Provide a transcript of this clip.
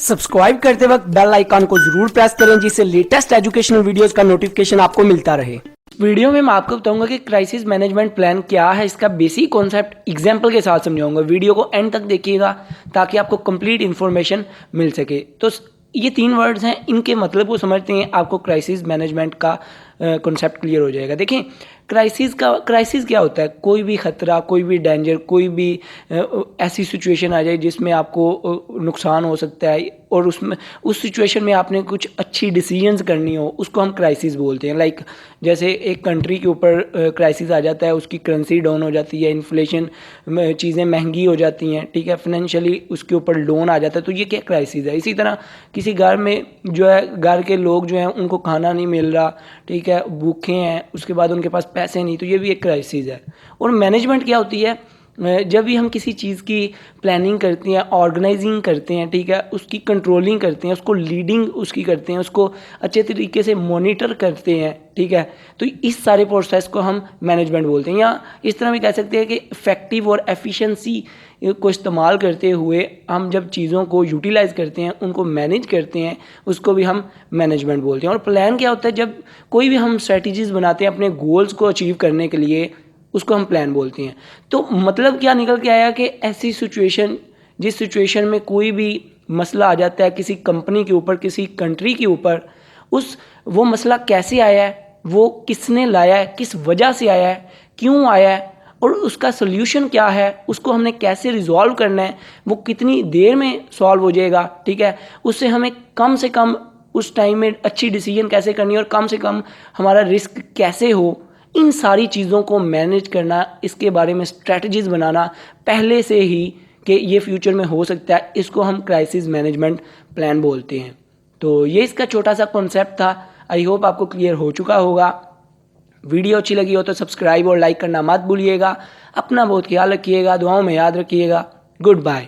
Subscribe करते वक्त bell icon को जरूर प्रेस करें जिससे लेटेस्ट एजुकेशनल वीडियोस का नोटिफिकेशन आपको मिलता रहे। वीडियो में मैं आपको बताऊंगा कि क्राइसिस मैनेजमेंट प्लान क्या है, इसका बेसिक कॉन्सेप्ट एग्जांपल के साथ समझाऊंगा। वीडियो को एंड तक देखिएगा ताकि आपको कंप्लीट इन्फॉर्मेशन मिल सके। तो ये 3 वर्ड्स हैं, इनके मतलब को समझते हैं, आपको क्राइसिस मैनेजमेंट का कॉन्सेप्ट क्लियर हो जाएगा। देखिए क्राइसिस क्या होता है? कोई भी ख़तरा, कोई भी डेंजर, कोई भी ऐसी सिचुएशन आ जाए जिसमें आपको नुकसान हो सकता है और उस सिचुएशन में आपने कुछ अच्छी डिसीजंस करनी हो, उसको हम क्राइसिस बोलते हैं। लाइक जैसे एक कंट्री के ऊपर क्राइसिस आ जाता है, उसकी करेंसी डाउन हो जाती है, इन्फ्लेशन में चीज़ें महंगी हो जाती हैं, ठीक है, फाइनेंशियली उसके ऊपर लोन आ जाता है, तो ये क्या क्राइसिस है। इसी तरह किसी घर में जो है, घर के लोग जो हैं उनको खाना नहीं मिल रहा, ठीक है, भूखे हैं, उसके बाद उनके पास पैसे नहीं, तो ये भी एक क्राइसिस है। और मैनेजमेंट क्या होती है? जब भी हम किसी चीज़ की प्लानिंग करते हैं, ऑर्गेनाइजिंग करते हैं, ठीक है, उसकी कंट्रोलिंग करते हैं, उसको लीडिंग उसकी करते हैं, उसको अच्छे तरीके से मॉनिटर करते हैं, ठीक है, तो इस सारे प्रोसेस को हम मैनेजमेंट बोलते हैं। या इस तरह भी कह सकते हैं कि इफ़ेक्टिव और एफिशिएंसी को इस्तेमाल करते हुए हम जब चीज़ों को यूटिलाइज़ करते हैं, उनको मैनेज करते हैं, उसको भी हम मैनेजमेंट बोलते हैं। और प्लान क्या होता है? जब कोई भी हम स्ट्रेटजीज़ बनाते हैं अपने गोल्स को अचीव करने के लिए, उसको हम प्लान बोलते हैं। तो मतलब क्या निकल के आया कि ऐसी सिचुएशन, जिस सिचुएशन में कोई भी मसला आ जाता है किसी कंपनी के ऊपर, किसी कंट्री के ऊपर, वो मसला कैसे आया है, वो किसने लाया है, किस वजह से आया है, क्यों आया है और उसका सोल्यूशन क्या है, उसको हमने कैसे रिजॉल्व करना है, वो कितनी देर में सॉल्व हो जाएगा, ठीक है, उससे हमें कम से कम उस टाइम में अच्छी डिसीजन कैसे करनी है और कम से कम हमारा रिस्क कैसे हो, इन सारी चीज़ों को मैनेज करना, इसके बारे में स्ट्रेटजीज़ बनाना पहले से ही कि ये फ्यूचर में हो सकता है, इसको हम क्राइसिस मैनेजमेंट प्लान बोलते हैं। तो ये इसका छोटा सा कॉन्सेप्ट था। आई होप आपको क्लियर हो चुका होगा। वीडियो अच्छी लगी हो तो सब्सक्राइब और लाइक करना मत भूलिएगा। अपना बहुत ख्याल रखिएगा, दुआओं में याद रखिएगा। Good bye.